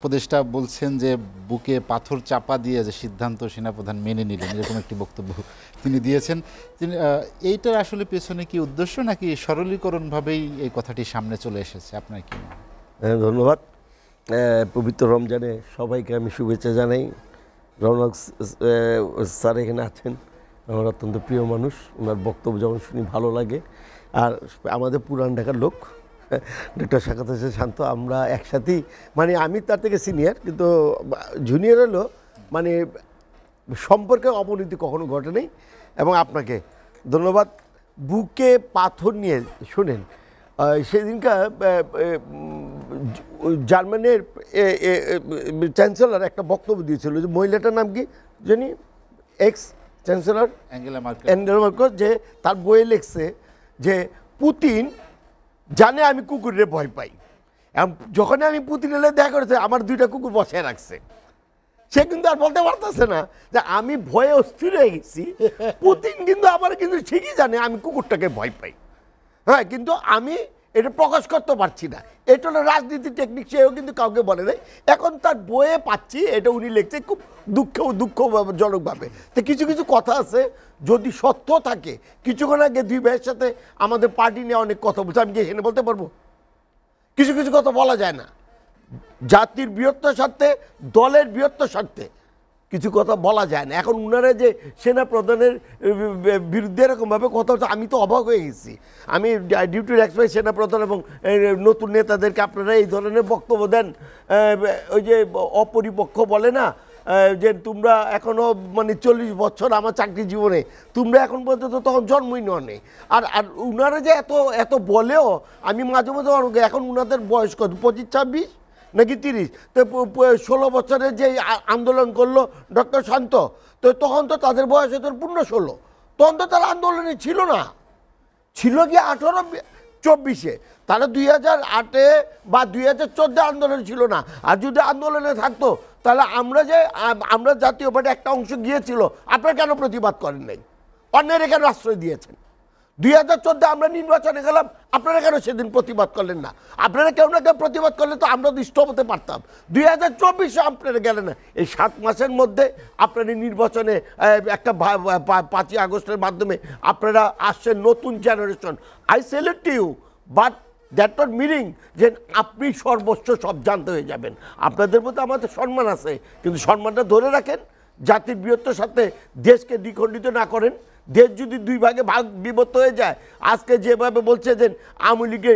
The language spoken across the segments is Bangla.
উপদেষ্টা বলছেন যে বুকে পাথর চাপা দিয়ে যে সিদ্ধান্ত সেনাপ্রধান মেনে নিলেন, এরকম একটি বক্তব্য তিনি দিয়েছেন। তিনি এইটার আসলে পেছনে কি উদ্দেশ্য, নাকি সরলীকরণভাবেই এই কথাটি সামনে চলে এসেছে? আপনার কি মনে হয়? ধন্যবাদ। পবিত্র রমজানে সবাইকে আমি শুভেচ্ছা জানাই। রৌনক স্যার এখানে আছেন, আমার অত্যন্ত প্রিয় মানুষ। ওনার বক্তব্য যখন শুনি ভালো লাগে। আর আমাদের পুরান ঢাকার লোক ডক্টর সাখাওয়াত হোসেন শান্ত, আমরা একসাথেই, মানে আমি তার থেকে সিনিয়র, কিন্তু জুনিয়র হলো, মানে সম্পর্কে অবনতি কখনো ঘটে নেই। এবং আপনাকে ধন্যবাদ। বুকে পাথর নিয়ে শোনেন, সেদিনকার জার্মানির চ্যান্সেলর একটা বক্তব্য দিয়েছিল, যে মহিলাটার নাম কি জানি, এক্স চ্যান্সেলর অ্যাঙ্গেলা মার্কেল, যে তার বইয়ে লিখছে যে পুতিন জানে আমি কুকুরে ভয় পাই। যখন আমি পুতিনের দেখা করেছে, আমার দুইটা কুকুর বসায় রাখছে। সে কিন্তু আর বলতে পারতেছে না যে আমি ভয়ে অস্থির হয়ে গেছি। পুতিন কিন্তু আমার কিন্তু ঠিকই জানে আমি কুকুরটাকে ভয় পাই। হ্যাঁ, কিন্তু আমি এটা প্রকাশ করতে পারছি না। এটা হলো রাজনীতির টেকনিক, সেও কিন্তু কাউকে বলে নাই। এখন তার বইয়ে পাচ্ছি, এটা উনি লিখছে খুব দুঃখজনকভাবে। তো কিছু কিছু কথা আছে, যদি সত্য থাকে। কিছুক্ষণ আগে দুই ভাইয়ের সাথে আমাদের পার্টি নিয়ে অনেক কথা বলছে, আমি কি এখানে বলতে পারবো? কিছু কিছু কথা বলা যায় না। জাতির বৃহত্তর স্বার্থে, দলের বৃহত্তর স্বার্থে কিছু কথা বলা যায় না। এখন উনারা যে সেনা প্রধানের বিরুদ্ধে এরকমভাবে কথা হচ্ছে, আমি তো অবাক হয়ে গেছি। আমি ডিউটির এক্সপার্ট সেনা প্রধান এবং নতুন নেতাদেরকে আপনারা এই ধরনের বক্তব্য দেন, ওই যে অপরিপক্ষ বলে না, যে তোমরা এখনও মানে 40 বছর আমার চাকরি জীবনে, তোমরা এখন পর্যন্ত তখন জন্মই নেই। আর আর উনারা যে এত এত বলেও আমি মাঝে মাঝে এখন উনাদের বয়স কত, 25-26 নাকি 30? তো 16 বছরের যে আন্দোলন করলো ডক্টর শান্ত, তো তখন তো তাদের বয়স হতো পূর্ণ 16। তখন তো তারা আন্দোলনে ছিল না, ছিল কি 18-24-এ। তারা 2008-এ বা 2014 আন্দোলন ছিল না। আর যদি আন্দোলনে থাকতো, তাহলে আমরা জাতীয় পার্টি একটা অংশ গিয়েছিল, আপনারা কেন প্রতিবাদ করেন নাই? অন্যেরা কেন আশ্রয় দিয়েছেন? 2014 আমরা নির্বাচনে গেলাম, আপনারা কেন সেদিন প্রতিবাদ করলেন না? আপনারা কেউ না কেউ প্রতিবাদ করলে তো আমরা তো স্টপ হতে পারতাম। 2024-এ আপনারা গেলেন না। এই 7 মাসের মধ্যে আপনারা নির্বাচনে একটা 5ই আগস্টের মাধ্যমে আপনারা আসছেন, নতুন generation. I select you, but that not meaning যে আপনি সর্বোচ্চ সব জানতে হয়ে যাবেন। আপনাদের মধ্যে আমাদের সম্মান আছে, কিন্তু সম্মানটা ধরে রাখেন। জাতির বৃহত্তর সাথে দেশকে দ্বিখণ্ডিত না করেন। দেশ যদি দুই ভাগে বিভক্ত হয়ে যায়, আজকে যেভাবে বলছে যে আওয়ামী লীগে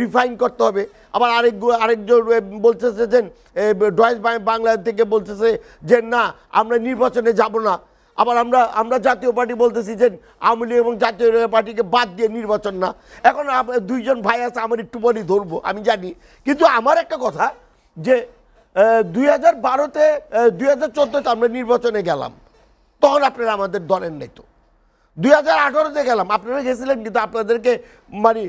রিফাইন করতে হবে, আবার আরেকজন বলতেছে যে ডয়েস বাংলা থেকে বলতেছে যে না আমরা নির্বাচনে যাব না। আবার আমরা জাতীয় পার্টি বলতেছি যে আওয়ামী লীগ এবং জাতীয় পার্টিকে বাদ দিয়ে নির্বাচন না। এখন দুইজন ভাই আছে, আমার একটু পরেই ধরবো আমি জানি। কিন্তু আমার একটা কথা, যে 2012-তে 2014-তে আমরা নির্বাচনে গেলাম, তখন আপনারা আমাদের ধরেন নাই। তো 2018-তে গেলাম, আপনারা গেছিলেন, কিন্তু আপনাদেরকে মানে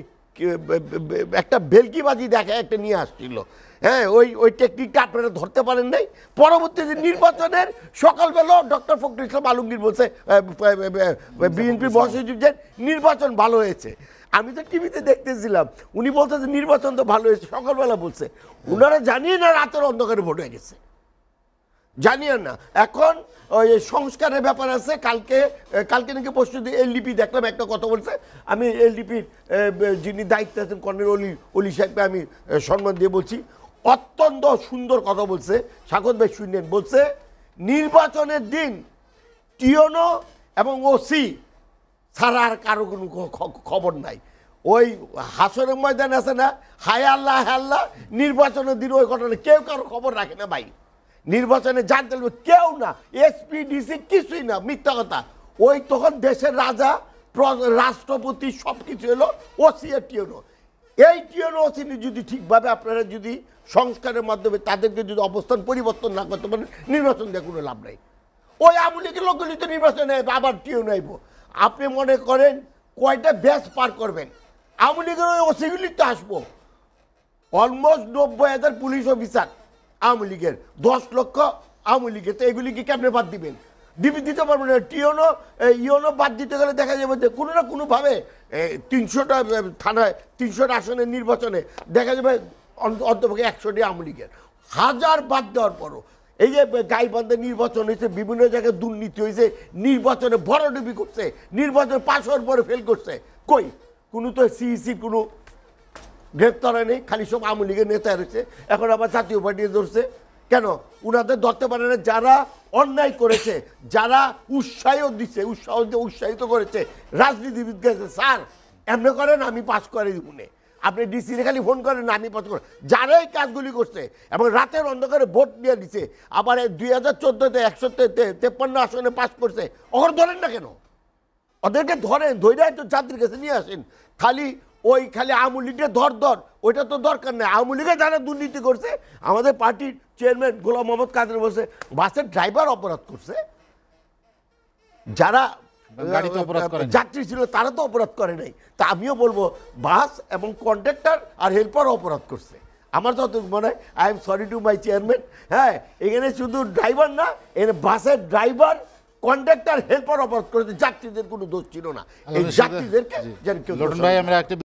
একটা ভেলকিবাজি দেখা একটা নিয়ে আসছিল। হ্যাঁ, ওই টেকনিকটা আপনারা ধরতে পারেন নাই। পরবর্তীতে নির্বাচনের সকালবেলা ডক্টর ফখরুল ইসলাম আলমগীর বলছে, বিএনপি মহাসচিব, যে নির্বাচন ভালো হয়েছে। আমি তো টিভিতে দেখতেছিলাম, উনি বলতেছে নির্বাচন তো ভালো হয়েছে, সকালবেলা বলছে। ওনারা জানিয়ে না রাতের অন্ধকারে ভোট হয়ে গেছে, জানিয়ে না। এখন ওই সংস্কারের ব্যাপার আছে। কালকে নাকি পরশু এলডিপি দেখলাম একটা কথা বলছে। আমি এলডিপির যিনি দায়িত্বে আছেন কর্নেল অলি সাহেবকে আমি সম্মান দিয়ে বলছি, অত্যন্ত সুন্দর কথা বলছে। সাখাওয়াত ভাই শুনলেন, বলছে নির্বাচনের দিন টিওনো এবং ওসি ছাড়া আর কারো কোনো খবর নাই। ওই হাসরের ময়দান আছে না, হায় আল্লাহ হায় আল্লাহ, নির্বাচনের দিন ওই ঘটনা কেউ কারো খবর রাখে না ভাই। নির্বাচনে জানতে কেউ না, এসপি ডিসি কিছুই না, মিথ্যা কথা। ওই তখন দেশের রাজা, রাষ্ট্রপতি সব কিছু এলো, ওসি আর টিওনো। এই টিওনো ওসি যদি ঠিকভাবে আপনারা যদি সংস্কারের মাধ্যমে তাদেরকে যদি অবস্থান পরিবর্তন না করতে পারেন, নির্বাচন দিয়ে কোনো লাভ নাই। ওই আওয়ামী লীগের লোকগুলি তো নির্বাচনে আবার টিওনো আইব। আপনি মনে করেন কয়টা ব্যাচ পার করবেন? আওয়ামী লীগের ওই ওসিগুলি তো আসবো। অলমোস্ট 90,000 পুলিশ অফিসার আওয়ামী লীগের, 10 লক্ষ আওয়ামী লীগের। তো এগুলিকে কেমনে বাদ দিবেন? দিতে পারবেন না। ইওনো বাদ দিতে গেলে দেখা যাবে যে কোনো না কোনোভাবে 300টা থানায় 300টা আসনের নির্বাচনে দেখা যাবে অন্তপক্ষে 100টি আওয়ামী লীগের। হাজার বাদ দেওয়ার পরও এই যে গাইবান্ধে নির্বাচন হয়েছে, বিভিন্ন জায়গায় দুর্নীতি হয়েছে, নির্বাচনে ভরাডুবি করছে, নির্বাচন পাশ হওয়ার পরে ফেল করছে, কই কোনো তো সিইসির কোনো গ্রেপ্তার নেই, খালি সব আওয়ামী লীগের নেতা রয়েছে। এখন আবার জাতীয় পার্টি ধরছে কেন? উনাদের ধরতে পারে না যারা অন্যায় করেছে, যারা উৎসাহিত করেছে রাজনীতিবিদকে। স্যার এমনি করেন, আমি পাস করে দিব না, আপনি ডিসি খালি ফোন করেন না, আমি পাস করেন। যারা এই কাজগুলি করছে এবং রাতের অন্ধকারে ভোট দিয়ে দিছে, আবার 2014-তে 153 আসনে পাস করছে, ওর ধরেন না কেন? ওদেরকে ধরেন, ধৈর্য তো জাতির কাছে নিয়ে আসেন। খালি আওয়ামী লীগের ধর ওইটা তো দরকার নেই। আওয়ামী লীগে যারা দুর্নীতি করছে, আমাদের পার্টির চেয়ারম্যান গোলাম মোহাম্মদ কাদের বলছে বাসের ড্রাইভার অপরাধ করছে, যারা যাত্রী ছিল তারা তো অপরাধ করে নাই। তা আমিও বলবো বাস এবং কন্ডাক্টর আর হেল্পার অপরাধ করছে। আমার যত মনে হয়, I am sorry to my chairman, হ্যাঁ এখানে শুধু ড্রাইভার না, এখানে বাসের ড্রাইভার কন্ডাক্টর হেল্পার অপরাধ করেছে, যাত্রীদের কোনো দোষ ছিল না। এই যাত্রীদেরকে ভাই আমরা একটা